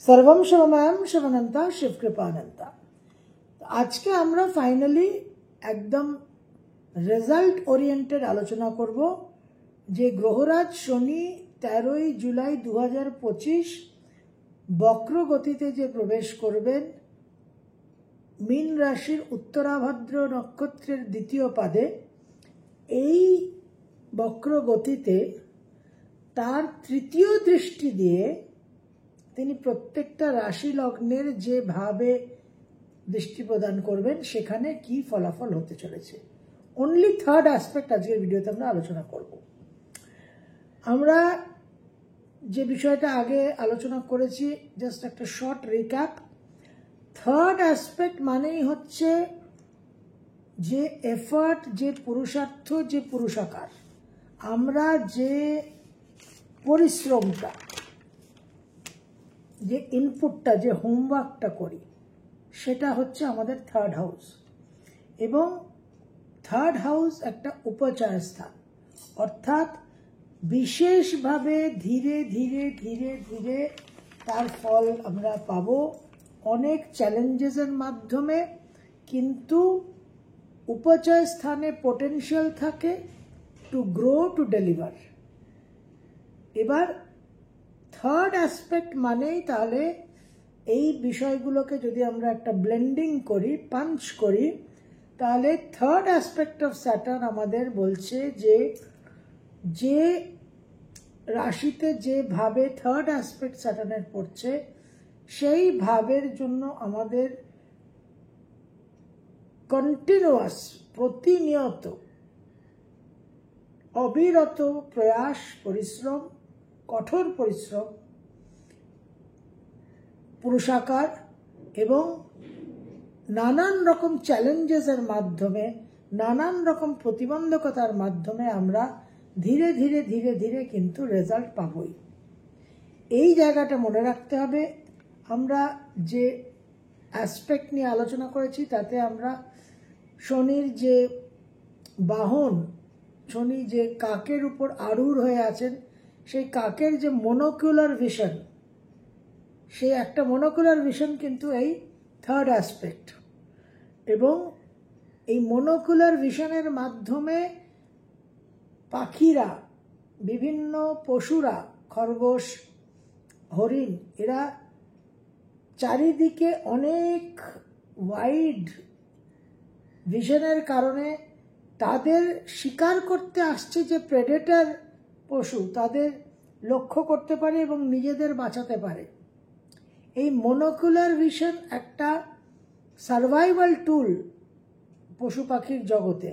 सर्वम शिवमयम शिवनंता शिव कृपानंता। आज के আমরা ফাইনালি একদম রেজাল্ট ওরিয়েন্টেড আলোচনা করব যে গ্রহরাজ শনি 13 জুলাই 2025 বক্র গতিতে যে প্রবেশ করবেন মীন রাশির উত্তরাভাদ্র নক্ষত্রের দ্বিতীয় পাদে। এই বক্র গতিতে তার তৃতীয় দৃষ্টি দিয়ে তিনি প্রত্যেকটা রাশি লগ্নের যে ভাবে দৃষ্টি প্রদান করবেন সেখানে কি ফলাফল হতে চলেছে। অনলি থার্ড অ্যাসপেক্ট আজকের ভিডিওতে আমরা আলোচনা করব। আমরা যে বিষয়টা আগে আলোচনা করেছি জাস্ট একটা শর্ট রিক্যাপ। থার্ড অ্যাসপেক্ট মানেই হচ্ছে যে এফার্ট, যে পুরুষার্থ, যে পুরুষাকার, আমরা যে পরিশ্রমটা, যে ইনপুটটা, যে হোমওয়ার্কটা করি সেটা হচ্ছে আমাদের থার্ড হাউস। এবং থার্ড হাউস একটা উপচয় স্থান, অর্থাৎ বিশেষভাবে ধীরে ধীরে ধীরে ধীরে তার ফল আমরা পাবো অনেক চ্যালেঞ্জেসের মাধ্যমে, কিন্তু উপচয় স্থানে পোটেনশিয়াল থাকে টু গ্রো, টু ডেলিভার। এবার থার্ড অ্যাসপেক্ট মানেই তাহলে এই বিষয়গুলোকে যদি আমরা একটা ব্লেন্ডিং করি, পাঞ্চ করি, তাহলে থার্ড অ্যাসপেক্ট অফ স্যাটার্ন আমাদের বলছে যে যে রাশিতে যেভাবে থার্ড অ্যাসপেক্ট স্যাটার্নের পড়ছে সেই ভাবের জন্য আমাদের কন্টিনিউয়াস, প্রতিনিয়ত অবিরত প্রয়াস, পরিশ্রম, কঠোর পরিশ্রম, পুরুষাকার এবং নানান রকম চ্যালেঞ্জেসের মাধ্যমে, নানান রকম প্রতিবন্ধকতার মাধ্যমে আমরা ধীরে ধীরে ধীরে ধীরে কিন্তু রেজাল্ট পাবই। এই জায়গাটা মনে রাখতে হবে। আমরা যে অ্যাসপেক্ট নিয়ে আলোচনা করেছি তাতে আমরা শনির যে বাহন, শনি যে কাকের উপর আরূঢ় হয়ে আছেন, সেই কাকের যে মনোকুলার ভিশন, সেই একটা মনোকুলার ভিশন কিন্তু এই থার্ড অ্যাসপেক্ট। এবং এই মনোকুলার ভিশনের মাধ্যমে পাখিরা, বিভিন্ন পশুরা, খরগোশ, হরিণ, এরা চারিদিকে অনেক ওয়াইড ভিশনের কারণে তাদের শিকার করতে আসছে যে প্রেডেটর পশু, তাদের লক্ষ্য করতে পারে এবং নিজেদের বাঁচাতে পারে। এই মনোকুলার ভিশন একটা সার্ভাইভাল টুল পশু পাখির জগতে,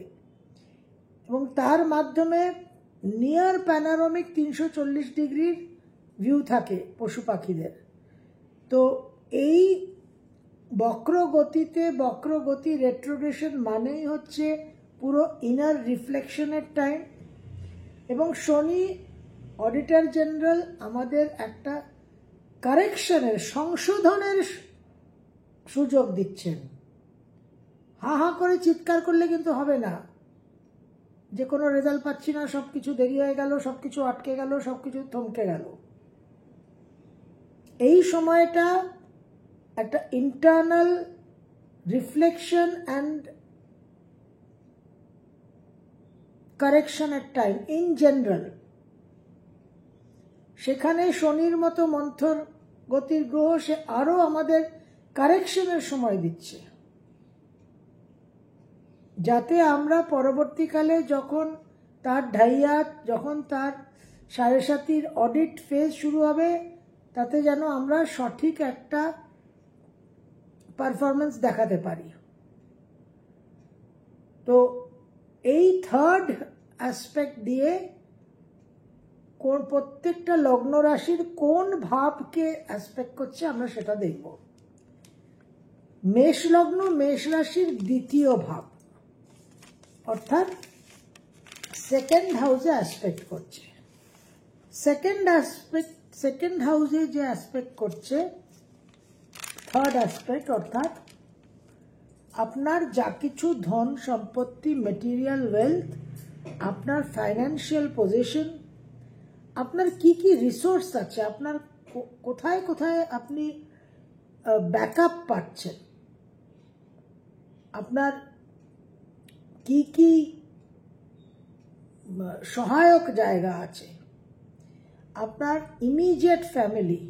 এবং তার মাধ্যমে নিয়ার প্যানোরামিক 340 ডিগ্রির ভিউ থাকে পশু পাখিদের। তো এই বক্রগতিতে, বক্রগতি রেট্রোগ্রেশন মানেই হচ্ছে পুরো ইনার রিফ্লেকশনের টাইম। এবং শনি অডিটর জেনারেল আমাদের একটা কারেকশনের, সংশোধনের সুযোগ দিচ্ছেন। হা হা করে চিৎকার করলে কিন্তু হবে না যে কোনো রেজাল্ট পাচ্ছি না, সব কিছু দেরি হয়ে গেল, সব কিছু আটকে গেল, সব কিছু থমকে গেল। এই সময়টা একটা ইন্টারনাল রিফ্লেকশন অ্যান্ড কারেকশনের টাইম ইন জেনারেল। সেখানে শনির মতো মন্থর গতির গ্রহ সে আরো আমাদের কারেকশনের সময় দিচ্ছে, যাতে আমরা পরবর্তীকালে যখন তার ঢাইয়া, যখন তার 7.5 অডিট ফেজ শুরু হবে, তাতে যেন আমরা সঠিক একটা পারফরমেন্স দেখাতে পারি। তো এই থার্ড অ্যাসপেক্ট দিয়ে প্রত্যেকটা লগ্ন রাশির কোন ভাবকে অ্যাসপেক্ট করছে আমরা সেটা দেখব। মেষ লগ্ন, মেষ রাশির দ্বিতীয় ভাব, অর্থাৎ সেকেন্ড হাউসে অ্যাসপেক্ট করছে। সেকেন্ড হাউসে যে অ্যাসপেক্ট করছে থার্ড অ্যাসপেক্ট, অর্থাৎ আপনার যা কিছু ধন সম্পত্তি, মেটেরিয়াল ওয়েলথ, আপনার ফাইন্যান্সিয়াল পজিশন, আপনার কি কি রিসোর্স আছে, আপনার কোথায় কোথায় আপনি ব্যাকআপ পাচ্ছেন, আপনার কি কি সহায়ক জায়গা আছে, আপনার ইমিডিয়েট ফ্যামিলি,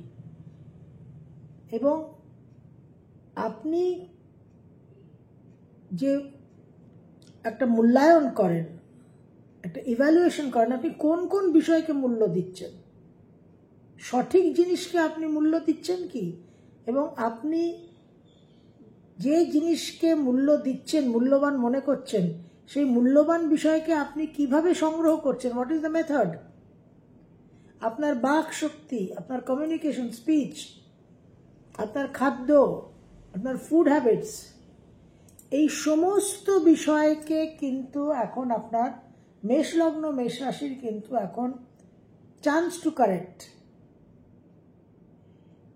এবং আপনি যে একটা মূল্যায়ন করেন, একটা ইভ্যালুয়েশন করেন, আপনি কোন কোন বিষয়কে মূল্য দিচ্ছেন, সঠিক জিনিসকে আপনি মূল্য দিচ্ছেন কি, এবং আপনি যে জিনিসকে মূল্য দিচ্ছেন, মূল্যবান মনে করছেন, সেই মূল্যবান বিষয়কে আপনি কিভাবে সংগ্রহ করছেন, হোয়াট ইজ দ্য মেথড, আপনার বাক শক্তি, আপনার কমিউনিকেশন, স্পিচ, আপনার খাদ্য, আপনার ফুড হ্যাবিটস, এই সমস্ত বিষয়কে কিন্তু এখন আপনার মেষ লগ্ন মেষ রাশির কিন্তু এখন চান্স টু কারেক্ট।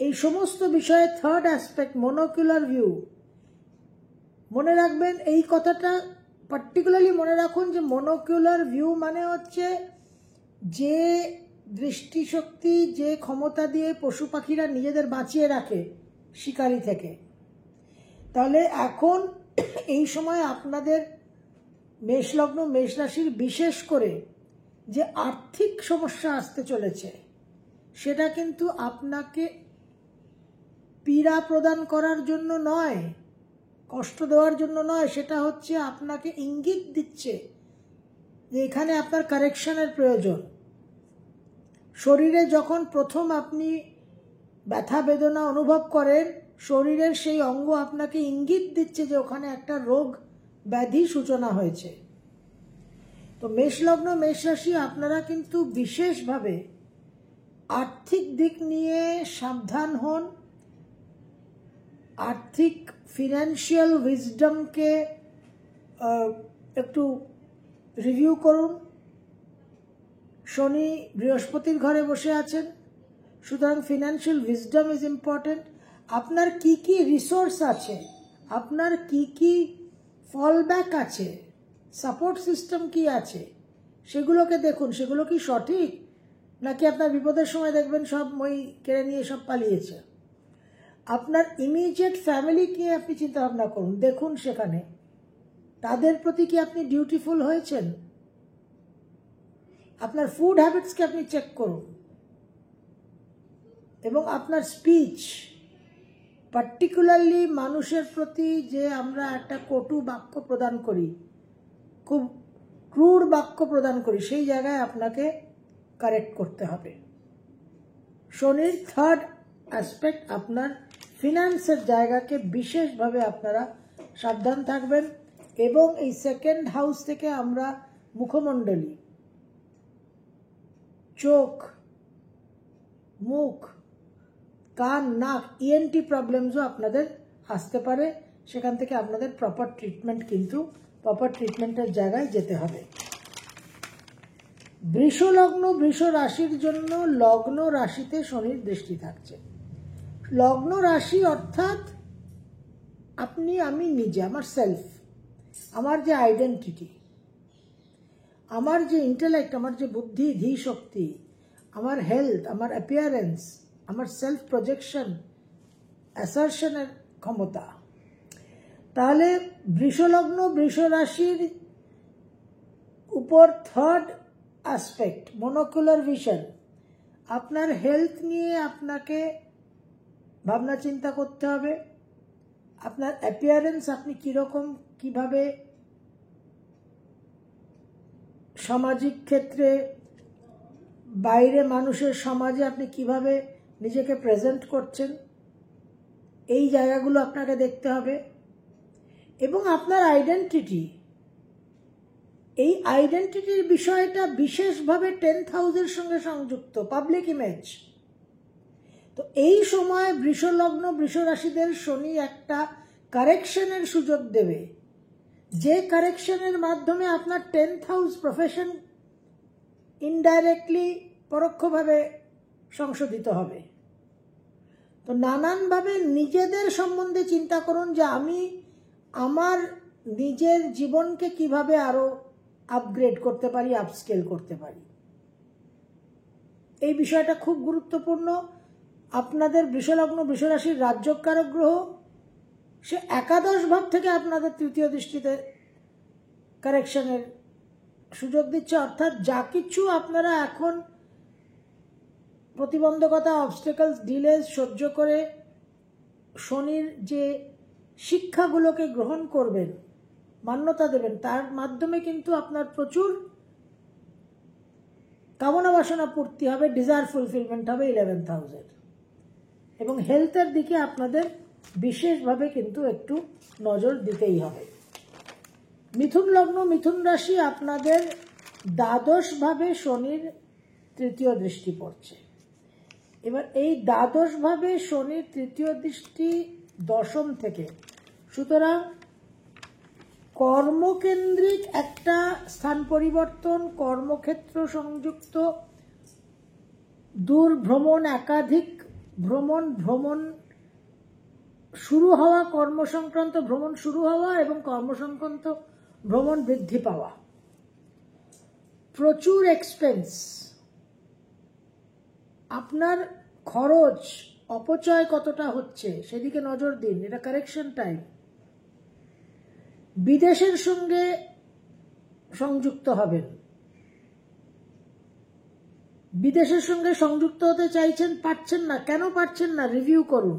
এই সমস্ত বিষয়ে থার্ড অ্যাসপেক্ট, মনোকুলার ভিউ, মনে রাখবেন এই কথাটা পার্টিকুলারলি মনে রাখুন যে মনোকুলার ভিউ মানে হচ্ছে যে দৃষ্টিশক্তি, যে ক্ষমতা দিয়ে পশু পাখিরা নিজেদের বাঁচিয়ে রাখে শিকারি থেকে। তাহলে এখন এই সময় আপনাদের মেষলগ্ন মেষ রাশির বিশেষ করে যে আর্থিক সমস্যা আসতে চলেছে, সেটা কিন্তু আপনাকে পীড়া প্রদান করার জন্য নয়, কষ্ট দেওয়ার জন্য নয়, সেটা হচ্ছে আপনাকে ইঙ্গিত দিচ্ছে যে এখানে আপনার কারেকশনের প্রয়োজন। শরীরে যখন প্রথম আপনি ব্যথা বেদনা অনুভব করেন, শরীরের সেই অঙ্গ আপনাকে ইঙ্গিত দিচ্ছে যে ওখানে একটা রোগ ব্যাধি সূচনা হয়েছে। তো মেষলগ্ন মেষ রাশি আপনারা কিন্তু বিশেষভাবে আর্থিক দিক নিয়ে সাবধান হন, আর্থিক ফিনান্সিয়াল উইজডমকে একটু রিভিউ করুন। শনি বৃহস্পতির ঘরে বসে আছেন, সুতরাং ফিনান্সিয়াল উইজডম ইজ ইম্পর্টেন্ট। আপনার কি কি রিসোর্স আছে, আপনার কি কি ফলব্যাক আছে, সাপোর্ট সিস্টেম কি আছে, সেগুলোকে দেখুন, সেগুলো কি সঠিক, নাকি আপনার বিপদের সময় দেখবেন সব মই কেড়ে নিয়ে সব পালিয়েছে। আপনার ইমিডিয়েট ফ্যামিলি নিয়ে আপনি চিন্তা ভাবনা করুন, দেখুন সেখানে তাদের প্রতি কি আপনি ডিউটিফুল হয়েছেন। আপনার ফুড হ্যাবিটসকে আপনি চেক করুন, এবং আপনার স্পিচ, পার্টিকুলারলি মানুষের প্রতি যে আমরা একটা কটু বাক্য প্রদান করি, খুব ক্রূর বাক্য প্রদান করি, সেই জায়গায় আপনাকে কারেক্ট করতে হবে। শনির থার্ড অ্যাসপেক্ট, আপনার ফিনান্সের জায়গাকে বিশেষভাবে আপনারা সাবধান থাকবেন। এবং এই সেকেন্ড হাউস থেকে আমরা মুখমণ্ডলী, চোখ, মুখ, কান, নাক, ইএনটি প্রবলেমসও আপনাদের আসতে পারে। সেখান থেকে আপনাদের প্রপার ট্রিটমেন্টের জায়গায় যেতে হবে। বৃষ লগ্ন বৃষ রাশির জন্য লগ্ন রাশিতে শনির দৃষ্টি থাকছে। লগ্ন রাশি অর্থাৎ আপনি, আমি নিজে, আমার সেলফ, আমার যে আইডেন্টিটি, আমার যে ইন্টেলেক্ট, আমার যে বুদ্ধি ধী শক্তি, আমার হেলথ, আমার অ্যাপিয়ারেন্স, আমার সেলফ প্রজেকশন, অ্যাসারশনের ক্ষমতা। তাহলে বৃষলগ্ন বৃষ রাশির উপর থার্ড অ্যাসপেক্ট, মনোকুলার ভিশন, আপনার হেলথ নিয়ে আপনাকে ভাবনা চিন্তা করতে হবে। আপনার অ্যাপিয়ারেন্স, আপনি কীরকম, কিভাবে সামাজিক ক্ষেত্রে, বাইরে মানুষের সমাজে আপনি কিভাবে নিজেকে প্রেজেন্ট করছেন, এই জায়গাগুলো আপনাকে দেখতে হবে। এবং আপনার আইডেন্টিটি, এই আইডেন্টিটির বিষয়টা বিশেষভাবে 10th হাউসের সঙ্গে সংযুক্ত, পাবলিক ইমেজ। তো এই সময় বৃষলগ্ন বৃষ রাশিদের শনি একটা কারেকশনের সুযোগ দেবে, যে কারেকশনের মাধ্যমে আপনার 10th হাউস প্রফেশন ইনডাইরেক্টলি, পরোক্ষভাবে সংশোধিত হবে। তো নানানভাবে নিজেদের সম্বন্ধে চিন্তা করুন যে আমি আমার নিজের জীবনকে কিভাবে আরো আপগ্রেড করতে পারি, আপস্কেল করতে পারি। এই বিষয়টা খুব গুরুত্বপূর্ণ। আপনাদের বৃষলগ্ন বৃষরাশির রাজ্যকারক গ্রহ সে একাদশ ভাব থেকে আপনাদের তৃতীয় দৃষ্টিতে কারেকশনের সুযোগ দিচ্ছে। অর্থাৎ যা কিছু আপনারা এখন প্রতিবন্ধকতা, অবস্টেকলস, ডিলেজ সহ্য করে শনির যে শিক্ষাগুলোকে গ্রহণ করবেন, মান্যতা দেবেন, তার মাধ্যমে কিন্তু আপনার প্রচুর কামনা বাসনা পূর্তি হবে, ডিজায়ার ফুলফিলমেন্ট হবে 11,000। এবং হেলথের দিকে আপনাদের বিশেষভাবে কিন্তু একটু নজর দিতেই হবে। মিথুন লগ্ন মিথুন রাশি, আপনাদের দ্বাদশ ভাবে শনির তৃতীয় দৃষ্টি পড়ছে। এবার এই দ্বাদশ ভাবে শনির তৃতীয় দৃষ্টি দশম থেকে, সুতরাং কর্মকেন্দ্রিক একটা স্থান পরিবর্তন, কর্মক্ষেত্র সংযুক্ত, দূর ভ্রমণ, একাধিক ভ্রমণ শুরু হওয়া, কর্মসংক্রান্ত ভ্রমণ শুরু হওয়া এবং কর্মসংক্রান্ত ভ্রমণ বৃদ্ধি পাওয়া, প্রচুর এক্সপেন্স, আপনার খরচ অপচয় কতটা হচ্ছে সেদিকে নজর দিন, এটা কারেকশন টাইম। বিদেশের সঙ্গে সংযুক্ত হবেন, বিদেশের সঙ্গে সংযুক্ত হতে চাইছেন, পারছেন না, কেন পারছেন না, রিভিউ করুন।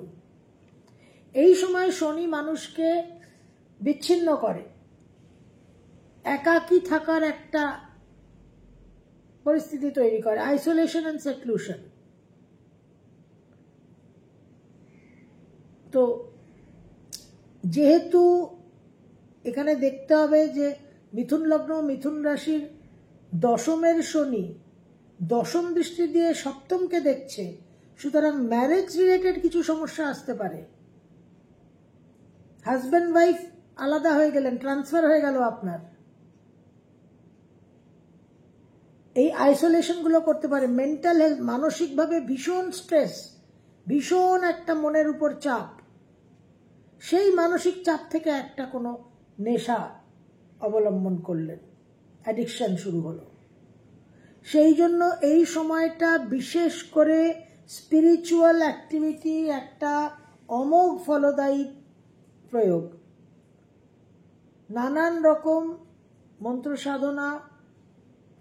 এই সময় শনি মানুষকে বিচ্ছিন্ন করে, একাকী থাকার একটা পরিস্থিতি তৈরি করে, আইসোলেশন এন্ড সেক্লুশন। তো যেহেতু এখানে দেখতে হবে যে মিথুন লগ্ন মিথুন রাশির দশমের শনি দশম দৃষ্টি দিয়ে সপ্তমকে দেখছে, সুতরাং ম্যারেজ রিলেটেড কিছু সমস্যা আসতে পারে। হাজব্যান্ড ওয়াইফ আলাদা হয়ে গেলেন, ট্রান্সফার হয়ে গেল আপনার, এই আইসোলেশনগুলো করতে পারে। মেন্টাল হেলথ, মানসিকভাবে ভীষণ স্ট্রেস, ভীষণ একটা মনের উপর চাপ, সেই মানসিক চাপ থেকে একটা কোনো নেশা অবলম্বন করলেন, অ্যাডিকশন শুরু হলো। সেই জন্য এই সময়টা বিশেষ করে স্পিরিচুয়াল অ্যাক্টিভিটি একটা অমোঘ ফলদায়ী প্রয়োগ। নানান রকম মন্ত্র সাধনা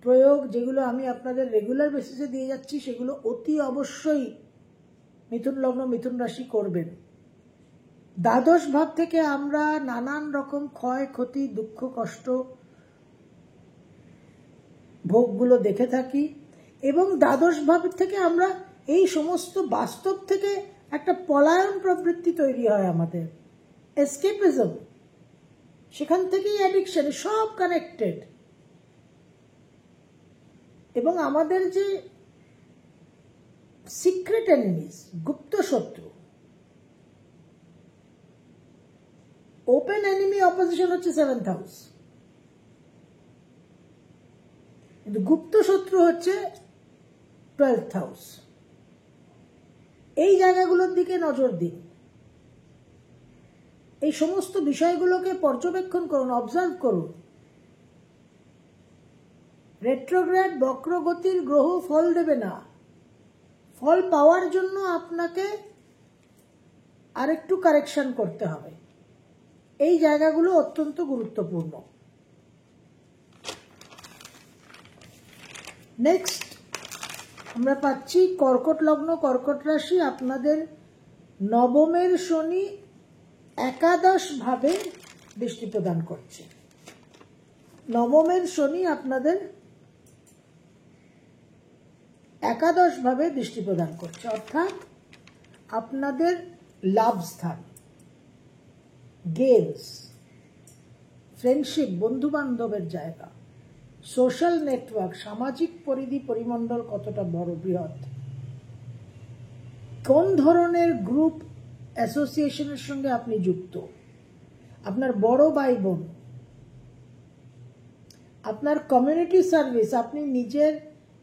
প্রয়োগ যেগুলো আমি আপনাদের রেগুলার বেসিসে দিয়ে যাচ্ছি, সেগুলো অতি অবশ্যই মিথুন লগ্ন মিথুন রাশি করবেন। দ্বাদশ ভাব থেকে আমরা নানান রকম ক্ষয়ক্ষতি, দুঃখ, কষ্ট, ভোগগুলো দেখে থাকি এবং দ্বাদশ ভাব থেকে আমরা এই সমস্ত বাস্তব থেকে একটা পলায়ন প্রবৃত্তি তৈরি হয় আমাদের, এসকেপিজম, সেখান থেকেই অ্যাডিকশন, সব কানেক্টেড। এবং আমাদের যে সিক্রেট এনিমিজ, গুপ্ত শত্রু, ওপেন এনিমি অপোজিশন হচ্ছে 7th হাউস, কিন্তু গুপ্ত শত্রু হচ্ছে 12th হাউস। এই জায়গাগুলোর দিকে নজর দিন, এই সমস্ত বিষয়গুলোকে পর্যবেক্ষণ করুন, অবজার্ভ করুন। রেট্রোগ্রেড বক্রগতির গ্রহ ফল দেবে না, ফল পাওয়ার জন্য আপনাকে আরেকটু কারেকশন করতে হবে। এই জায়গাগুলো অত্যন্ত গুরুত্বপূর্ণ। নেক্সট আমরা পাচ্ছি কর্কট লগ্ন কর্কট রাশি, আপনাদের নবমের শনি একাদশ ভাবে দৃষ্টি প্রদান করছে। নবমের শনি আপনাদের একাদশ ভাবে দৃষ্টি প্রদান করছে, অর্থাৎ আপনাদের লাভ স্থান, গেমস, ফ্রেন্ডশিপ, বন্ধু বান্ধবের জায়গা, সোশ্যাল নেটওয়ার্ক, সামাজিক পরিধি পরিমণ্ডল কতটা বড়, বৃহৎ, কোন ধরনের গ্রুপ অ্যাসোসিয়েশনের সঙ্গে আপনি যুক্ত, আপনার বড় ভাই বোন, আপনার কমিউনিটি সার্ভিস, আপনি নিজের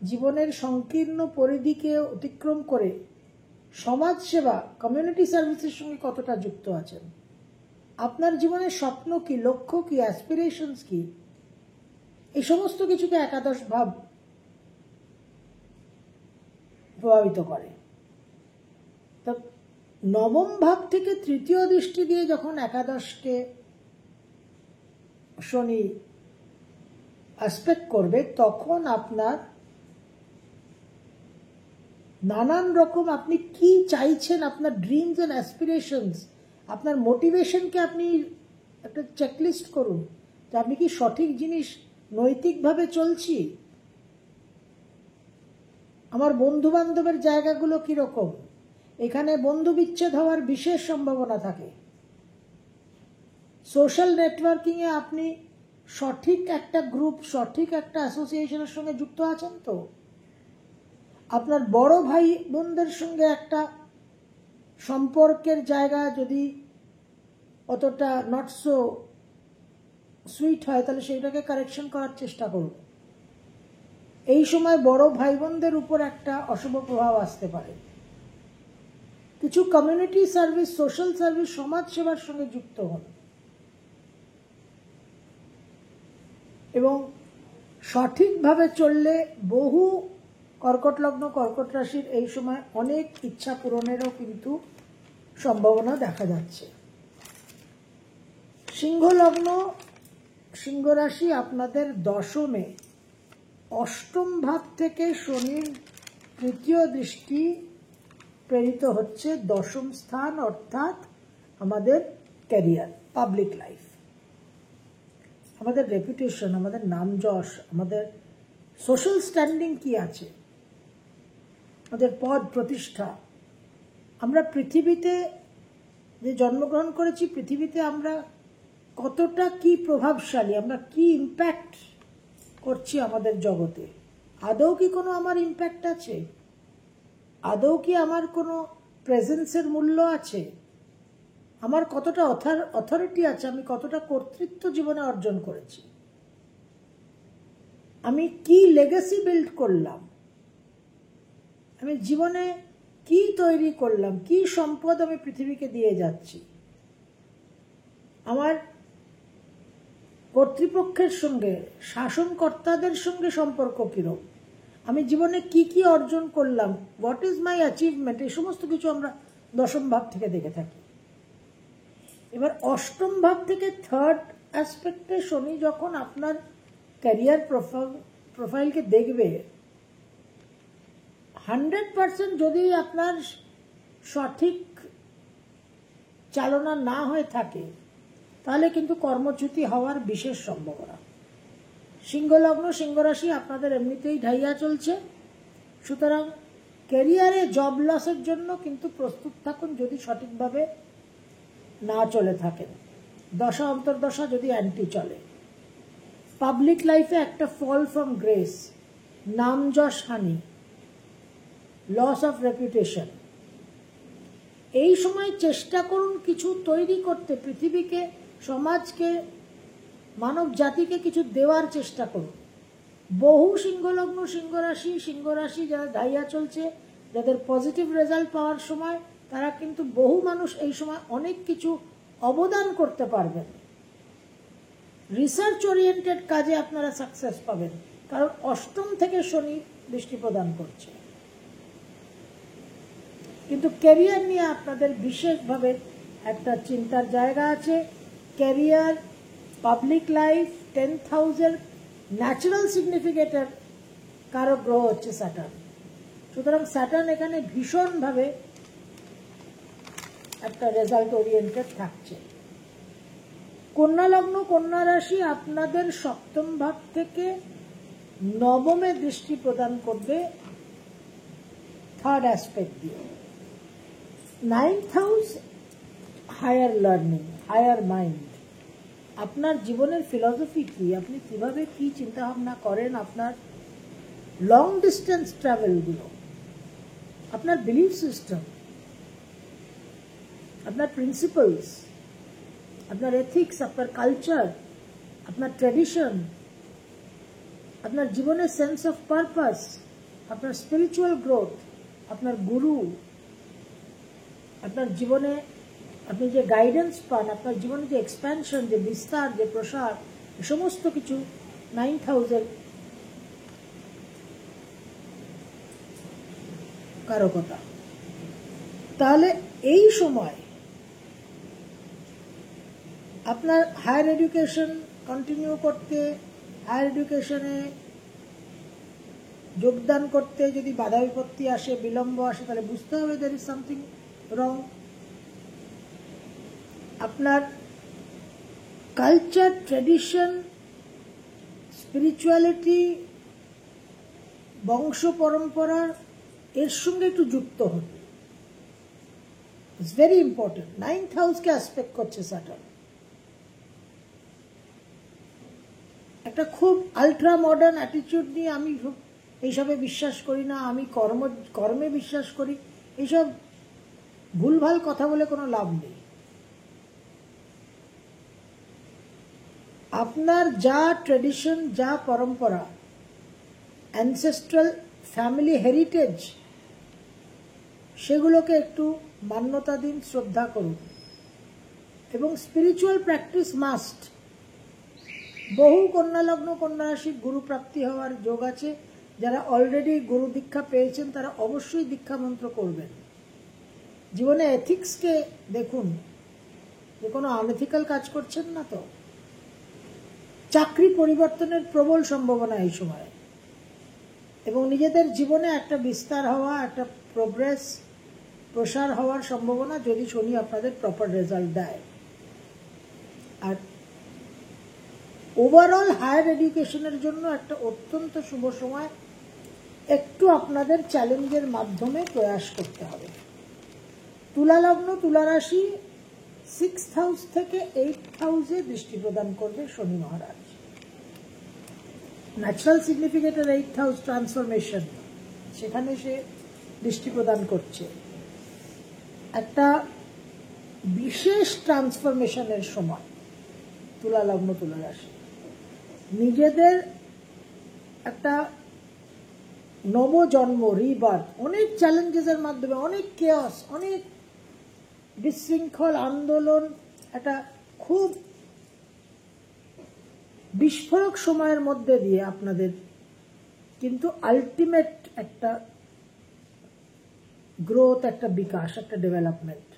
জীবনের সংকীর্ণ পরিধিকে অতিক্রম করে সমাজ সেবা, কমিউনিটি সার্ভিসের সঙ্গে কতটা যুক্ত আছেন, আপনার জীবনের স্বপ্ন কি, লক্ষ্য কি, অ্যাসপিরেশনস কি, এই সমস্ত কিছুকে একাদশ ভাব প্রভাবিত করে। নবম ভাব থেকে তৃতীয় দৃষ্টি দিয়ে যখন একাদশকে শনি অ্যাসপেক্ট করবে, তখন আপনার নানান রকম আপনি কি চাইছেন, আপনার ড্রিমস এন্ড অ্যাসপিরেশনস, আপনার মোটিভেশনকে আপনি একটা চেকলিস্ট করুন যে আপনি কি সঠিক জিনিস নৈতিকভাবে চলছি, আমার বন্ধু বান্ধবের জায়গাগুলো কিরকম, এখানে বন্ধু বিচ্ছেদ হওয়ার বিশেষ সম্ভাবনা থাকে। সোশ্যাল নেটওয়ার্কিংয়ে আপনি সঠিক একটা গ্রুপ, সঠিক একটা অ্যাসোসিয়েশনের সঙ্গে যুক্ত আছেন তো? আপনার বড় ভাই বোনদের সঙ্গে একটা সম্পর্কের জায়গা যদি অতটা নট সো সুইট হয়, তাহলে সেইটাকে কারেকশন করার চেষ্টা করুন। এই সময় বড় ভাই বোনদের উপর একটা অশুভ প্রভাব আসতে পারে। কিছু কমিউনিটি সার্ভিস, সোশ্যাল সার্ভিস, সমাজ সেবার সঙ্গে যুক্ত হন এবং সঠিকভাবে চললে বহু কর্কট লগ্ন, কর্কট রাশির এই সময় অনেক ইচ্ছা পূরণেরও কিন্তু সম্ভাবনা দেখা যাচ্ছে। সিংহ লগ্ন, সিংহ রাশি, আপনাদের দশমে অষ্টম ভাব থেকে শনির তৃতীয় দৃষ্টি প্রেরিত হচ্ছে দশম স্থান, অর্থাৎ আমাদের ক্যারিয়ার, পাবলিক লাইফ, আমাদের রেপুটেশন, আমাদের নাম যশ, আমাদের সোশ্যাল স্ট্যান্ডিং কি আছে, আমাদের পদ প্রতিষ্ঠা। আমরা পৃথিবীতে যে জন্মগ্রহণ করেছি, পৃথিবীতে আমরা কতটা কি প্রভাবশালী, আমরা কি ইম্প্যাক্ট করছি আমাদের জগতে, আদৌ কি কোনো আমার ইম্প্যাক্ট আছে, আদৌ কি আমার কোনো প্রেজেন্সের মূল্য আছে, আমার কতটা অথরিটি আছে, আমি কতটা কর্তৃত্ব জীবনে অর্জন করেছি, আমি কি লেগাসি বিল্ড করলাম, আমি জীবনে কি তৈরি করলাম, কি সম্পদ আমি পৃথিবীকে দিয়ে যাচ্ছি, আমার কর্তৃপক্ষের সঙ্গে, শাসনকর্তাদের সঙ্গে সম্পর্ক কিরকম, আমি জীবনে কি কি অর্জন করলাম, হোয়াট ইজ মাই অ্যাচিভমেন্ট, এই সমস্ত কিছু আমরা দশম ভাব থেকে দেখে থাকি। এবার অষ্টম ভাব থেকে থার্ড অ্যাসপেক্টে শনি যখন আপনার ক্যারিয়ার প্রোফাইলকে দেখবে, 100% যদি আপনার সঠিক চালনা না হয়ে থাকে, তাহলে কিন্তু কর্মচ্যুতি হওয়ার বিশেষ সম্ভাবনা। সিংহ লগ্ন, সিংহ রাশি, আপনাদের এমনিতেই ঢাইয়া চলছে, সুতরাং ক্যারিয়ারে জব লসের জন্য কিন্তু প্রস্তুত থাকুন যদি সঠিকভাবে না চলে থাকেন, দশা অন্তর্দশা যদি অ্যান্টি চলে। পাবলিক লাইফে একটা ফল ফ্রম গ্রেস, নাম যশ হানি, লস অফ রেপুটেশন। এই সময় চেষ্টা করুন কিছু তৈরি করতে, পৃথিবীকে, সমাজকে, মানব জাতিকে কিছু দেওয়ার চেষ্টা করুন। বহু সিংহলগ্ন, সিংহ রাশি যারা ঢাইয়া চলছে, যাদের পজিটিভ রেজাল্ট পাওয়ার সময়, তারা কিন্তু বহু মানুষ এই সময় অনেক কিছু অবদান করতে পারবেন। রিসার্চ ওরিয়েন্টেড কাজে আপনারা সাকসেস পাবেন, কারণ অষ্টম থেকে শনি দৃষ্টি প্রদান করছে। কিন্তু ক্যারিয়ার নিয়ে আপনাদের বিশেষভাবে একটা চিন্তার জায়গা আছে। ক্যারিয়ার, পাবলিক লাইফ, 10th হাউসের ন্যাচারাল সিগনিফিকেটর কারক গ্রহ হচ্ছে স্যাটার্ন। সুতরাং স্যাটার্ন এখানে ভীষণভাবে একটা রেজাল্ট ওরিয়েন্টেড থাকছে। কন্যা লগ্ন, কন্যা রাশি, আপনাদের সপ্তম ভাব থেকে নবমে দৃষ্টি প্রদান করবে থার্ড অ্যাসপেক্ট দিয়ে। 9th house, higher learning, higher mind, আপনার জীবনের ফিলসফি কি, আপনি কিভাবে কি চিন্তা ভাবনা করেন, আপনার লং ডিস্টেন্স ট্রাভেলগুলো, আপনার বিলিফ সিস্টেম, আপনার প্রিন্সিপালস, আপনার এথিক্স, আপনার কালচার, আপনার ট্র্যাডিশন, আপনার জীবনের সেন্স অফ পারপাস, আপনার স্পিরিচুয়াল গ্রোথ, আপনার গুরু, আপনার জীবনে আপনি যে গাইডেন্স পান, আপনার জীবনে যে এক্সপ্যানশন, যে বিস্তার, যে প্রসার, সমস্ত কিছু 9th হাউসের কারকতা। তাহলে এই সময় আপনার হায়ার এডুকেশন কন্টিনিউ করতে, হায়ার এডুকেশনে যোগদান করতে যদি বাধা বিপত্তি আসে, বিলম্ব আসে, তাহলে বুঝতে হবে there is something wrong. আপনার কালচার, ট্র্যাডিশন, স্পিরিচুয়ালিটি, বংশ পরম্পরা এর সঙ্গে একটু যুক্ত হতে, ইটস ভেরি ইম্পর্টেন্ট. 9th হাউসকে অ্যাসপেক্ট করছে স্যাটার্ন. একটা খুব আলট্রা মডার্ন অ্যাটিটিউড নিয়ে আমি এইসবে বিশ্বাস করি না, আমি কর্মে বিশ্বাস করি, এইসব ভুলভাল কথা বলে কোনো লাভ নেই. আপনার যা ট্র্যাডিশন, যা পরম্পরা, অ্যানসেস্ট্রাল ফ্যামিলি হেরিটেজ, সেগুলোকে একটু মান্যতা দিন, শ্রদ্ধা করুন. এবং স্পিরিচুয়াল প্র্যাকটিস মাস্ট. বহু কন্যা লগ্ন, কন্যা রাশি গুরু প্রাপ্তি হওয়ার যোগ আছে. যারা অলরেডি গুরু দীক্ষা পেয়েছেন তারা অবশ্যই দীক্ষা মন্ত্র করবেন. জীবনে এথিক্সকে দেখুন, যে কোনো আনএথিক্যাল কাজ করছেন না তো. চাকরি পরিবর্তনের প্রবল সম্ভাবনা এই সময়, এবং নিজেদের জীবনে একটা বিস্তার হওয়া, একটা প্রোগ্রেস, প্রসার হওয়ার সম্ভাবনা যদি শনি আপনাদের প্রপার রেজাল্ট দেয়. আর ওভারঅল হায়ার এডুকেশনের জন্য একটা অত্যন্ত শুভ সময়. একটু আপনাদের চ্যালেঞ্জের মাধ্যমে প্রয়াস করতে হবে. তুলা লগ্ন, তুলা রাশি 6th হাউস থেকে 8th হাউসে দৃষ্টি প্রদান করবে শনি মহারাজ. ন্যাচারাল সিগনিফিকেটর 8th হাউস ট্রান্সফরমেশন, সেখানে সে দৃষ্টি প্রদান করছে. একটা বিশেষ ট্রান্সফরমেশনের সময় তুলা লগ্ন, তুলা রাশি. নিজেদের একটা নবজন্ম, রিবার্থ, অনেক চ্যালেঞ্জেসের মাধ্যমে, অনেক কেয়াস, অনেক বিশৃঙ্খল আন্দোলন, একটা খুব বিস্ফোরক সময়ের মধ্যে দিয়ে আপনাদের কিন্তু আলটিমেট একটা গ্রোথ, একটা বিকাশ, একটা ডেভেলপমেন্ট.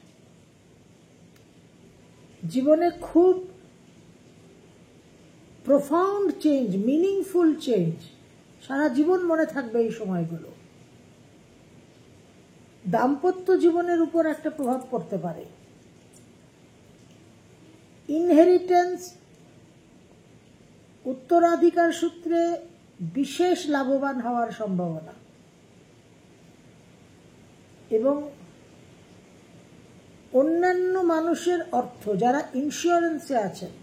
জীবনে খুব প্রফাউন্ড চেঞ্জ, মিনিংফুল চেঞ্জ, সারা জীবন মনে থাকবে এই সময়গুলো. দাম্পত্য জীবনের উপর একটা প্রভাব পড়তে পারে. ইনহেরিটেন্স, উত্তরাধিকার সূত্রে বিশেষ লাভবান হওয়ার সম্ভাবনা. এবং অন্যান্য মানুষের অর্থ, যারা ইন্স্যুরেন্সে আছেন,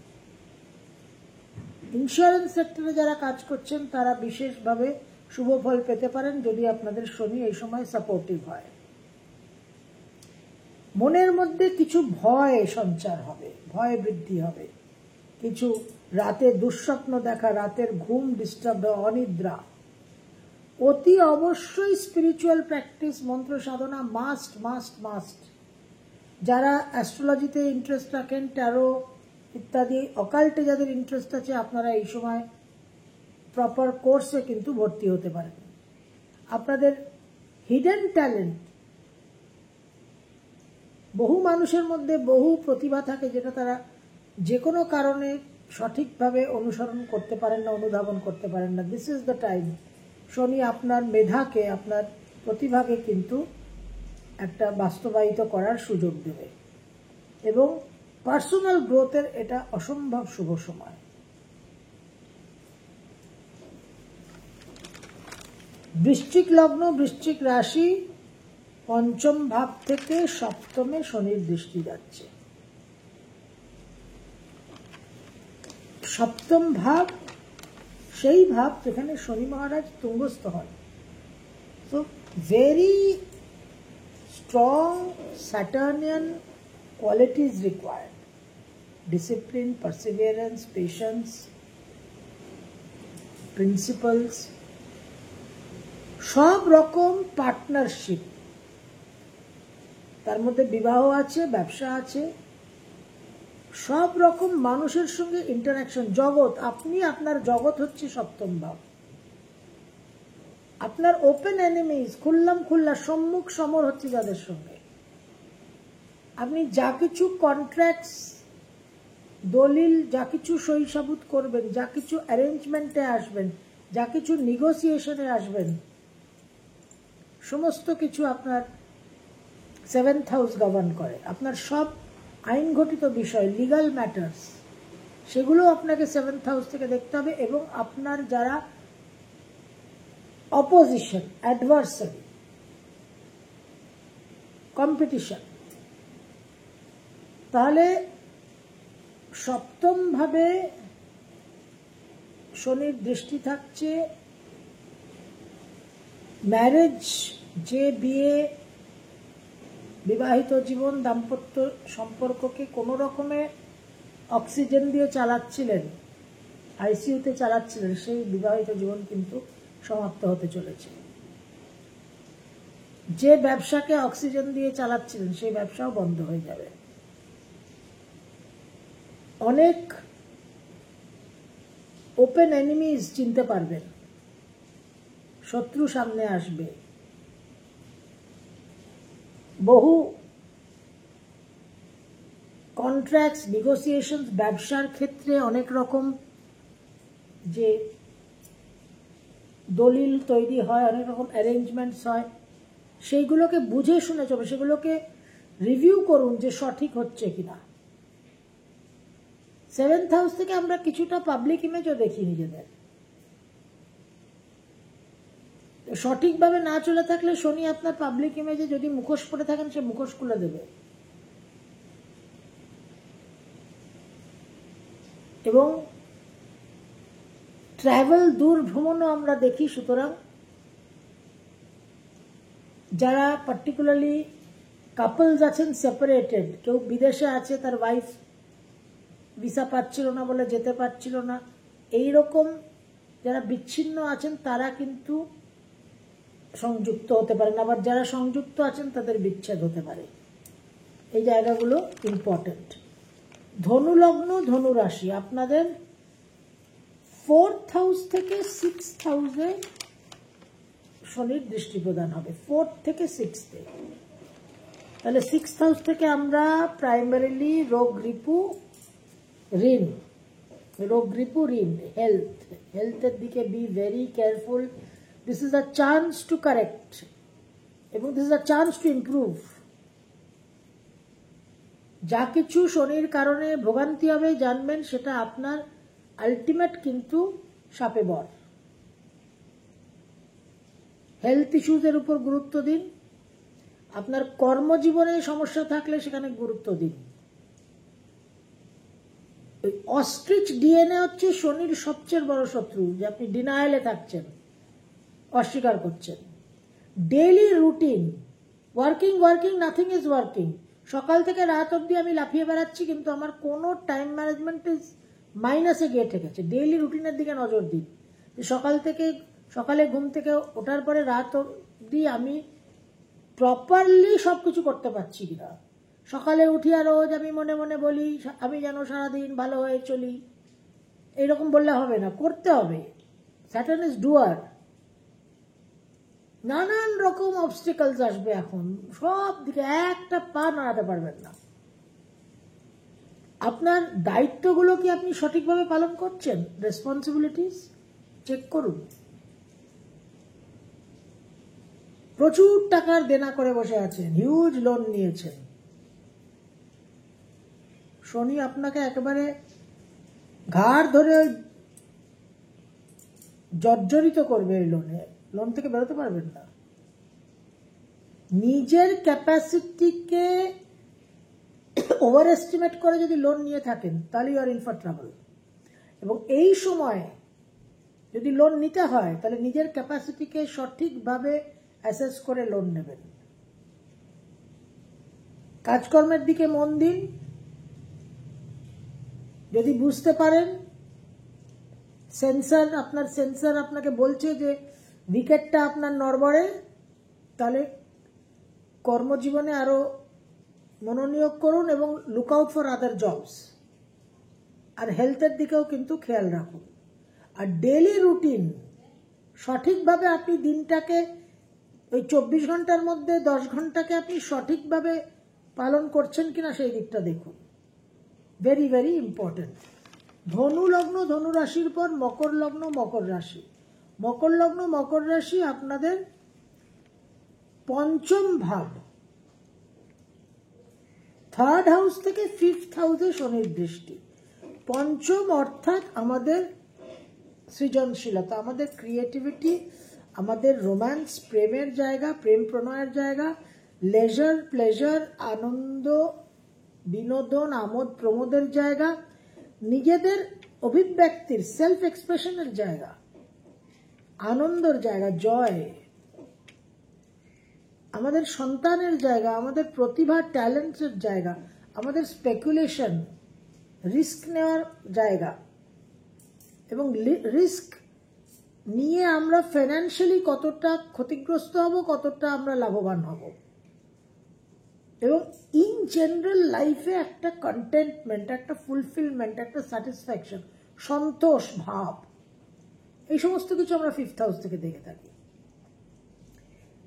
ইন্স্যুরেন্স সেক্টরে যারা কাজ করছেন, তারা বিশেষভাবে শুভ ফল পেতে পারেন যদি আপনাদের শনি এই সময় সাপোর্টিভ হয়. মনের মধ্যে কিছু ভয় সঞ্চার হবে, ভয় বৃদ্ধি হবে. কিছু রাতে দুঃস্বপ্ন দেখা, রাতের ঘুম ডিস্টার্ব, অনিদ্রা. অতি অবশ্যই স্পিরিচুয়াল প্র্যাকটিস, মন্ত্র সাধনা মাস্ট মাস্ট মাস্ট. যারা অ্যাস্ট্রোলজিতে ইন্টারেস্ট রাখেন, ট্যারো ইত্যাদি অকাল্টে যাদের ইন্টারেস্ট আছে, আপনারা এই সময় প্রপার কোর্সে কিন্তু ভর্তি হতে পারেন. আপনাদের হিডেন ট্যালেন্ট, বহু মানুষের মধ্যে বহু প্রতিভা থাকে যেটা তারা যে কোনো কারণে সঠিকভাবে অনুসরণ করতে পারেন না, অনুধাবন করতে পারেন না. This is the time. শনি আপনার মেধাকে, আপনার প্রতিভাকে কিন্তু একটা বাস্তবায়িত করার সুযোগ দেবে. এবং পার্সোনাল গ্রোথের এটা অসম্ভব শুভ সময়. বৃশ্চিক লগ্ন, বৃশ্চিক রাশি, পঞ্চম ভাব থেকে সপ্তমে শনির দৃষ্টি যাচ্ছে. সপ্তম ভাব সেই ভাব যেখানে শনি মহারাজ তুঙ্গস্থ হন. So very strong Saturnian qualities required: discipline, perseverance, patience, principles, সব রকম পার্টনারশিপ, তার মধ্যে বিবাহ আছে, ব্যবসা আছে, সব রকম মানুষের সঙ্গে ইন্টারাকশন, জগৎ. আপনি, আপনার জগৎ হচ্ছে সপ্তম ভাব. আপনার ওপেন এনিমিজ, খুল্লাম খুল্লা সম্মুখ সমর হচ্ছে যাদের সঙ্গে, আপনি যা কিছু কন্ট্রাক্টস, দলিল, যা কিছু সই সাবুত করবেন, যা কিছু অ্যারেঞ্জমেন্টে আসবেন, যা কিছু নেগোসিয়েশনে আসবেন, সমস্ত কিছু আপনার 7th হাউস গভর্ন করে। আপনার সব আইনঘটিত বিষয়, লিগাল ম্যাটার্স, সেগুলো আপনাকে 7th হাউস থেকে দেখতে হবে। এবং আপনার যারা অপোজিশন, অ্যাডভার্সারি, কম্পিটিশন, তাহলে সপ্তম ভাবে শনির দৃষ্টি থাকছে। ম্যারেজ, যে বিয়ে, বিবাহিত জীবন, দাম্পত্য সম্পর্ককে কোনো রকমে অক্সিজেন দিয়ে চালাচ্ছিলেন, আইসিইউতে চালাচ্ছিলেন, সেই বিবাহিত জীবন কিন্তু সমাপ্ত হতে চলেছে। যে ব্যবসাকে অক্সিজেন দিয়ে চালাচ্ছিলেন সেই ব্যবসাও বন্ধ হয়ে যাবে। অনেক ওপেন এনিমিজ চিনতে পারবেন, শত্রু সামনে আসবে। বহু কন্ট্রাক্টস, নেগোসিয়েশনস, ব্যবসার ক্ষেত্রে অনেক রকম যে দলিল তৈরি হয়, অনেক রকম অ্যারেঞ্জমেন্টস হয়, সেইগুলোকে বুঝে শুনে চলবে, সেগুলোকে রিভিউ করুন যে সঠিক হচ্ছে কিনা। 7th হাউস থেকে আমরা কিছুটা পাবলিক ইমেজও দেখি নিজেদের। সঠিকভাবে না চলে থাকলে শনি আপনার পাবলিক ইমেজে যদি মুখোশ পরে থাকেন, সে মুখোশ খুলে দেবে। এবং ট্রাভেল, দূর ভ্রমণও আমরা দেখি। সুতরাং যারা পার্টিকুলারলি কাপলস আছেন সেপারেটেড, কেউ বিদেশে আছে, তার ওয়াইফ ভিসা পাচ্ছিল না বলে যেতে পারছিল না, এই রকম যারা বিচ্ছিন্ন আছেন তারা কিন্তু সংযুক্ত হতে পারেন, আবার যারা সংযুক্ত আছেন তাদের বিচ্ছেদ হতে পারে। এই জায়গাগুলো ইম্পর্টেন্ট। ধনু লগ্ন, ধনু রাশি, আপনাদের 4th হাউস থেকে 6th হাউসে শনির দৃষ্টি প্রদান হবে, 4th থেকে 6th-এ। তাহলে 6th হাউস থেকে আমরা প্রাইমারিলি রোগ রিপু, ঋণ, রোগ রিপু, ঋণ, হেলথের দিকে be very careful. This is a chance to correct এবং this is a chance to improve. যা কিছু শনির কারণে ভোগান্তি হবে জানবেন, সেটা আপনার আলটিমেট কিন্তু সাপে বর। হেলথ ইস্যুজের উপর গুরুত্ব দিন। আপনার কর্মজীবনে সমস্যা থাকলে সেখানে গুরুত্ব দিন। অস্ট্রিচ ডিএনএ হচ্ছে শনির সবচেয়ে বড় শত্রু, যে আপনি ডিনায়ালে থাকছেন, অস্বীকার করছেন। Daily routine, working, nothing is working. সকাল থেকে রাত অবধি আমি লাফিয়ে বেড়াচ্ছি, কিন্তু আমার কোনো টাইম ম্যানেজমেন্ট মাইনাসে গিয়ে ঠেকেছে। ডেইলি রুটিনের দিকে নজর দিন। সকালে ঘুম থেকে ওঠার পরে রাত অবধি আমি প্রপারলি সবকিছু করতে পারছি কিনা। সকালে উঠিয়া রোজ আমি মনে মনে বলি আমি যেন সারাদিন ভালো হয়ে চলি, এইরকম বললে হবে না, করতে হবে। Saturn is doer. নানান রকম অবস্টিকলস আসবে, এখন সব দিকে একটা পা নাড়াতে পারবেন না। আপনার দায়িত্বগুলো কি আপনি সঠিকভাবে পালন করছেন? রেসপন্সিবিলিটিস চেক করুন। প্রচুর টাকার দেনা করে বসে আছেন, হিউজ লোন নিয়েছেন, শনি আপনাকে একেবারে ঘাড় ধরে জর্জরিত করবে। এই লোন থেকে বেরোতে পারবেন না। নিজের ক্যাপাসিটিকে ওভার এস্টিমেট করে যদি লোন নিয়ে থাকেন তাহলে you are in for trouble. এবং এই সময় যদি লোন নিতে হয় তাহলে নিজের ক্যাপাসিটিকে সঠিকভাবে অ্যাসেস করে লোন নেবেন। কাজকর্মের দিকে মন দিন। যদি বুঝতে পারেন আপনার সেন্সার আপনাকে বলছে যে উইকেটটা আপনার নড়বড়ে, তাহলে কর্মজীবনে আরো মনোনিয়োগ করুন এবং look out for other jobs. আর হেলথের দিকেও কিন্তু খেয়াল রাখুন। আর ডেইলি রুটিন সঠিকভাবে আপনি দিনটাকে ওই 24 ঘন্টার মধ্যে 10 ঘন্টাকে আপনি সঠিকভাবে পালন করছেন কিনা সেই দিকটা দেখুন, ভেরি ভেরি ইম্পর্টেন্ট। ধনু লগ্ন, ধনু রাশির পর মকর লগ্ন, মকর রাশি। মকর লগ্ন, মকর রাশি আপনাদের পঞ্চম ভাব, থার্ড হাউস থেকে ফিফথ হাউসে শনির দৃষ্টি। পঞ্চম অর্থাৎ আমাদের সৃজনশীলতা, আমাদের ক্রিয়েটিভিটি, আমাদের রোম্যান্স, প্রেমের জায়গা, প্রেম প্রণয়ের জায়গা, লেজার, প্লেজার, আনন্দ, বিনোদন, আমোদ প্রমোদের জায়গা, নিজেদের অভিব্যক্তির, সেলফ এক্সপ্রেশনের জায়গা, আনন্দের জায়গা, জয়, আমাদের সন্তানের জায়গা, আমাদের প্রতিভা, ট্যালেন্টের জায়গা, আমাদের স্পেকুলেশন, রিস্ক নেওয়ার জায়গা, এবং রিস্ক নিয়ে আমরা ফাইন্যান্সিয়ালি কতটা ক্ষতিগ্রস্ত হব, কতটা আমরা লাভবান হব, এবং ইন জেনারেল লাইফে একটা কন্টেন্টমেন্ট, একটা ফুলফিলমেন্ট, একটা স্যাটিসফ্যাকশন, সন্তোষ ভাব, এই সমস্ত কিছু আমরা ফিফথ হাউস থেকে দেখে থাকি।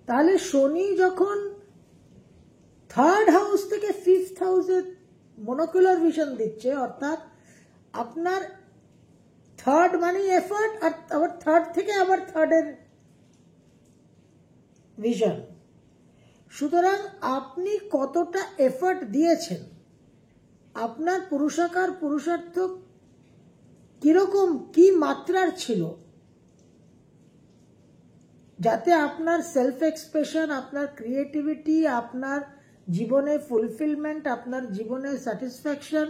তাহলে শনি যখন থার্ড হাউস থেকে ফিফথ হাউসে মনোকুলার ভিশন দিচ্ছে, অর্থাৎ আপনার থার্ড মানে এফার্ট, আর আবার থার্ড থেকে আবার থার্ডের ভিশন, সুতরাং আপনি কতটা এফার্ট দিয়েছেন, আপনার পুরুষাকার, পুরুষার্থ কিরকম, কি মাত্রার ছিল, যাতে আপনার সেলফ এক্সপ্রেশন, আপনার ক্রিয়েটিভিটি, আপনার জীবনে ফুলফিলমেন্ট, আপনার জীবনে স্যাটিসফ্যাকশন,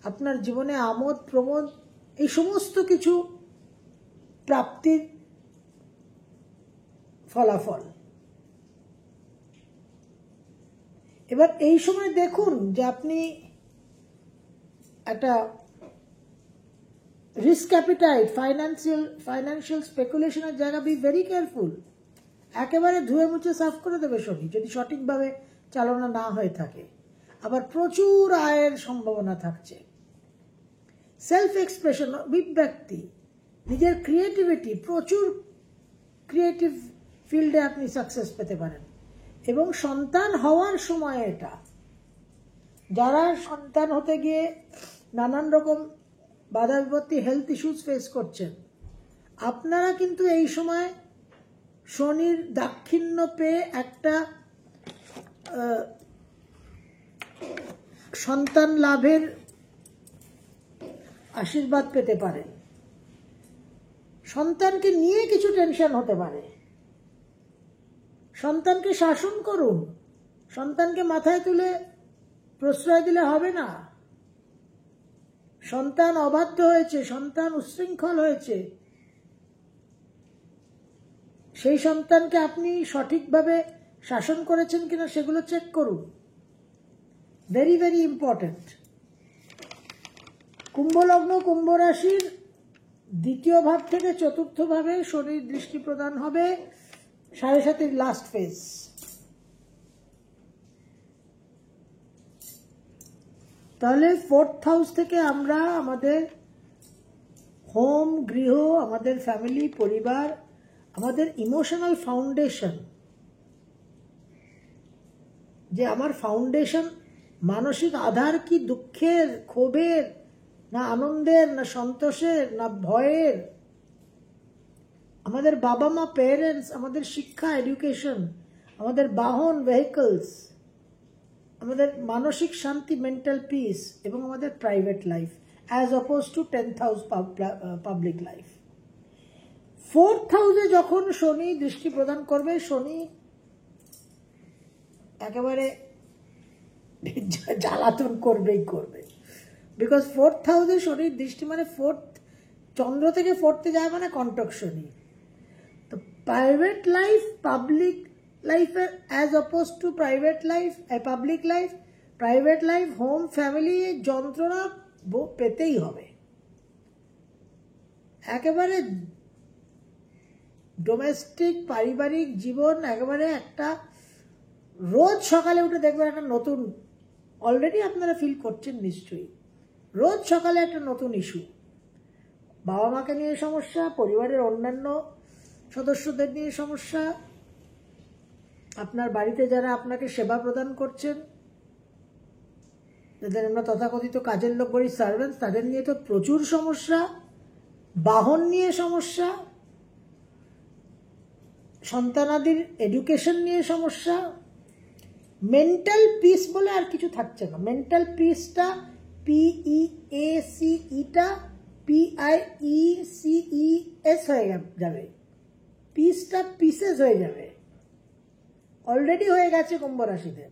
আপনার জীবনে আমোদ প্রমোদ, এই সমস্ত কিছু প্রাপ্তির ফলাফল। এবার এই সময় দেখুন যে আপনি একটা রিস্ক অ্যাপিটাইট, ফাইন্যান্সিয়াল স্পেকুলেশনের জায়গা, বি ভেরি কেয়ারফুল। একেবারে ধুয়ে মুছে সাফ করে দেবে শনি যদি সঠিকভাবে চালনা না হয়ে থাকে। আবার প্রচুর আয়ের সম্ভাবনা থাকছে। সেলফ এক্সপ্রেশন, অভিব্যক্তি, নিজের ক্রিয়েটিভিটি, প্রচুর ক্রিয়েটিভ ফিল্ডে আপনি সাকসেস পেতে পারেন। এবং সন্তান হওয়ার সময় এটা, যারা সন্তান হতে গিয়ে নানান রকম বাধা বিপত্তি, হেলথ ইস্যুস ফেস করছেন, আপনারা কিন্তু এই সময় শনির দাক্ষিণ্য পেয়ে একটা সন্তান লাভের আশীর্বাদ পেতে পারেন। সন্তানকে নিয়ে কিছু টেনশন হতে পারে, সন্তানকে শাসন করুন, সন্তানকে মাথায় তুলে প্রশ্রয় দিলে হবে না। সন্তান অবাধ্য হয়েছে, সন্তান উচ্ছৃঙ্খল হয়েছে, সেই সন্তানকে আপনি সঠিকভাবে শাসন করেছেন কিনা সেগুলো চেক করুন, ভেরি ভেরি ইম্পর্টেন্ট। কুম্ভ লগ্ন, কুম্ভ রাশির দ্বিতীয় ভাব থেকে চতুর্থ ভাবে শনির দৃষ্টি প্রদান হবে 7.5 লাস্ট ফেজ। তাহলে ফোর্থ হাউস থেকে আমরা আমাদের হোম, গৃহ, আমাদের ফ্যামিলি, পরিবার, আমাদের ইমোশনাল ফাউন্ডেশন, যে আমার ফাউন্ডেশন, মানসিক আধার কি দুঃখের, ক্ষোভের, না আনন্দের, না সন্তোষের, না ভয়ের, আমাদের বাবা মা, পেরেন্টস, আমাদের শিক্ষা, এডুকেশন, আমাদের বাহন, ভেহিকলস, আমাদের মানসিক শান্তি, মেন্টাল পিস, এবং আমাদের private life as opposed to 10th house public life. Fourth হাউসে যখন শনি দৃষ্টি প্রদান করবে, শনি একেবারে জ্বালাতন করবেই করবে, বিকজ ফোর্থ হাউসে শনির দৃষ্টি মানে ফোর্থ, চন্দ্র থেকে ফোর্থে যায় মানে কন্টক শনি। তো প্রাইভেট লাইফ, পাবলিক লাইফের as opposed to private life, public life, private life, home, family, যন্ত্রণা পেতেই হবে। একেবারে ডোমেস্টিক, পারিবারিক জীবন একেবারে একটা, রোজ সকালে উঠে দেখবেন একটা নতুন, অলরেডি আপনারা ফিল করছেন নিশ্চয়ই, রোজ সকালে একটা নতুন ইস্যু, বাবা মাকে নিয়ে সমস্যা, পরিবারের অন্যান্য সদস্যদের নিয়ে সমস্যা, আপনার বাড়িতে যারা আপনাকে সেবা প্রদান করছেন যাদের আমরা তথাকথিত কাজের লোক বলি, সার্ভেন্টস, তাদের নিয়ে তো প্রচুর সমস্যা, বাহন নিয়ে সমস্যা, সন্তানাদির এডুকেশন নিয়ে সমস্যা। মেন্টাল পিস বলে আর কিছু থাকছে না। মেন্টাল পিসটা PEACEটা PIECES হয়ে যাবে, পিসটা পিসেস হয়ে যাবে, অলরেডি হয়ে গেছে কুম্ভ রাশিতে।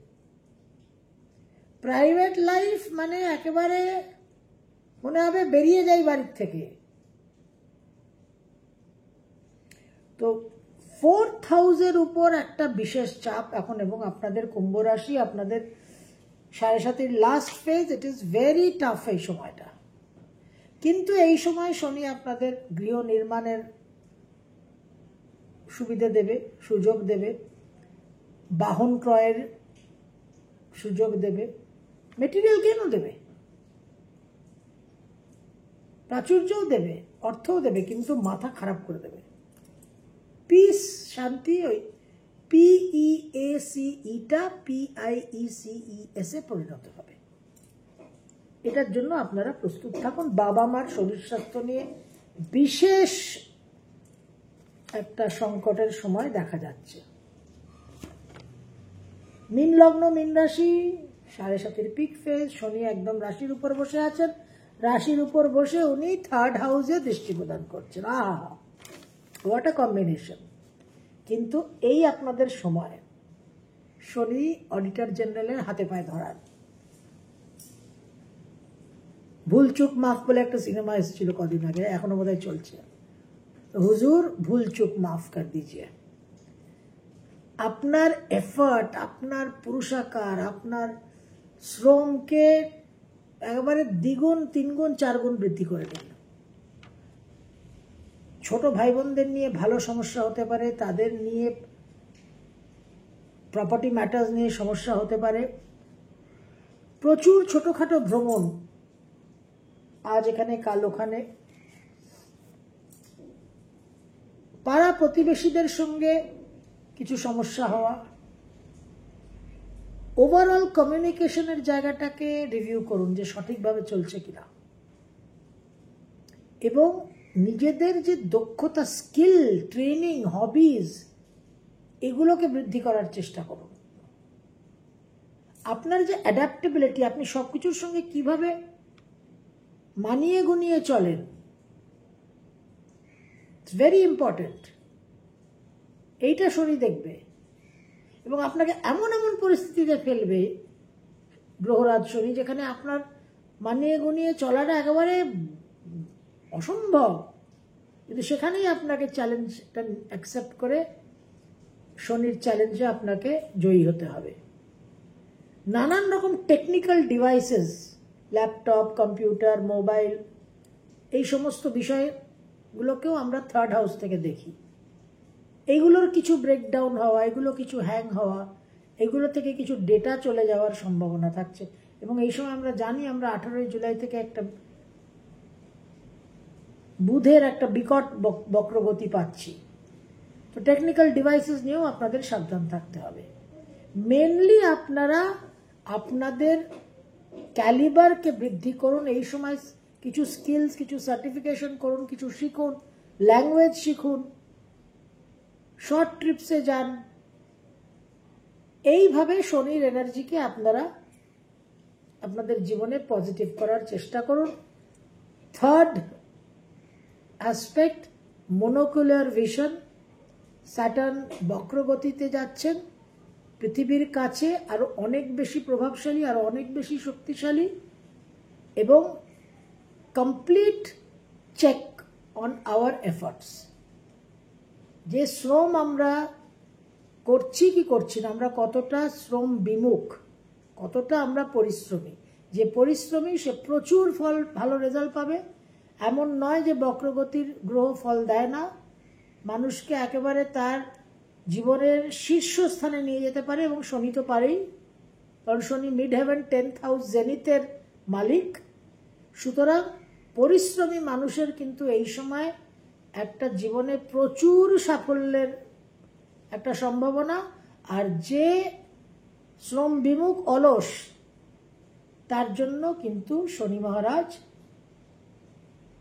প্রাইভেট লাইফ মানে একেবারে মনে হবে বেরিয়ে যাই বাড়ির থেকে। তো 4th হাউসের উপর একটা বিশেষ চাপ এখন, এবং আপনাদের কুম্ভ রাশি, আপনাদের 7.5 last phase, it is very tough এই সময়টা। কিন্তু এই সময় শনি আপনাদের গৃহ নির্মাণের সুবিধা দেবে, সুযোগ দেবে, বাহন ক্রয়ের সুযোগ দেবে, মেটেরিয়াল গেইনও দেবে, প্রাচুর্যও দেবে, অর্থও দেবে, কিন্তু মাথা খারাপ করে দেবে। পিস, শান্তি, ওই PEACEটা PIECES এ পরিণত হবে। এটার জন্য আপনারা প্রস্তুত থাকুন। বাবা মার শরীর স্বাস্থ্য নিয়ে বিশেষ একটা সংকটের সময় দেখা যাচ্ছে। মীন লগ্ন, মীন রাশি, 7.5 পিক ফেজ, শনি একদম রাশির উপর বসে আছেন। রাশির উপর বসে উনি 3rd হাউসে দৃষ্টি প্রদান করছেন। আহা, হোয়াট আ কম্বিনেশন। কিন্তু এই আপনাদের সময় শনি অডিটর জেনারেলের হাতে পায়ে ধরান। ভুল চুক মাফ বলে একটা সিনেমা এসেছিল কদিন আগে, এখনো বোধহয় চলছে। হুজুর ভুল চুক মাফ কর দিজিয়ে। আপনার এফার্ট, আপনার পুরুষাকার, আপনার শ্রমকে একেবারে দ্বিগুণ, 3 গুণ, 4 গুণ বৃদ্ধি করে দেন। ছোট ভাই বোনদের নিয়ে ভালো সমস্যা হতে পারে, তাদের নিয়ে প্রপার্টি ম্যাটার্স নিয়ে সমস্যা হতে পারে। প্রচুর ছোটখাটো ভ্রমণ, আজ এখানে কাল ওখানে, পাড়া প্রতিবেশীদের সঙ্গে কিছু সমস্যা হওয়া। ওভারঅল কমিউনিকেশনের জায়গাটাকে রিভিউ করুন যে সঠিকভাবে চলছে কিনা, এবং নিজেদের যে দক্ষতা, স্কিল, ট্রেনিং, হবিজ, এগুলোকে বৃদ্ধি করার চেষ্টা করুন। আপনার যে অ্যাডাপ্টেবিলিটি, আপনি সবকিছুর সঙ্গে কিভাবে মানিয়ে গুনিয়ে চলেন, ইটস ভেরি ইম্পর্টেন্ট। এইটা শনি দেখবে, এবং আপনাকে এমন এমন পরিস্থিতিতে ফেলবে গ্রহরাজ শনি, যেখানে আপনার মানিয়ে গুনিয়ে চলাটা একেবারে অসম্ভব। কিন্তু সেখানেই আপনাকে চ্যালেঞ্জটা অ্যাকসেপ্ট করে শনির চ্যালেঞ্জে আপনাকে জয়ী হতে হবে। নানান রকম technical devices, laptop, computer, mobile, এই সমস্ত বিষয়গুলোকেও আমরা 3rd হাউস থেকে দেখি। এইগুলোর কিছু ব্রেকডাউন হওয়া, এগুলো কিছু হ্যাং হওয়া, এগুলো থেকে কিছু ডেটা চলে যাওয়ার সম্ভাবনা থাকছে। এবং এই সময় আমরা জানি, আমরা 18 জুলাই থেকে একটা বুধের একটা বিকট বক্রগতি পাচ্ছি। তো টেকনিক্যাল ডিভাইসেস নিয়েও আপনাদের সাবধান থাকতে হবে। মেনলি আপনারা আপনাদের ক্যালিবারকে বৃদ্ধি করুন। এই সময় কিছু স্কিলস, কিছু সার্টিফিকেশন করুন, কিছু শিখুন, ল্যাঙ্গুয়েজ শিখুন, শর্ট ট্রিপসে যান। এইভাবে শনির এনার্জিকে আপনারা আপনাদের জীবনে পজিটিভ করার চেষ্টা করুন। 3rd aspect, monocular vision. Saturn বক্রগতিতে যাচ্ছেন, পৃথিবীর কাছে আরো অনেক বেশি প্রভাবশালী, আরো অনেক বেশি শক্তিশালী, এবং complete check on our efforts. যে শ্রম আমরা করছি কি করছি না, আমরা কতটা শ্রম বিমুখ, কতটা আমরা পরিশ্রমী। যে পরিশ্রমী সে প্রচুর ফল, ভালো রেজাল্ট পাবে। এমন নয় যে বক্রগতির গ্রহ ফল দেয় না, মানুষকে একেবারে তার জীবনের শীর্ষস্থানে নিয়ে যেতে পারে, এবং শনি তো পারেই, কারণ শনি মিড হেভেন 10th হাউস জেনিথের মালিক। সুতরাং পরিশ্রমী মানুষের কিন্তু এই সময় একটা জীবনে প্রচুর সাফল্যের একটা সম্ভাবনা। আর যে শ্রম বিমুখ, অলস, তার জন্য কিন্তু শনি মহারাজ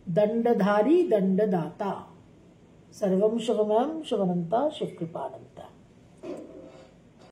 দণ্ডধারী দণ্ডদাতা, সর্বম শুভময়ম শুভনন্তা শিবকৃপানন্তা।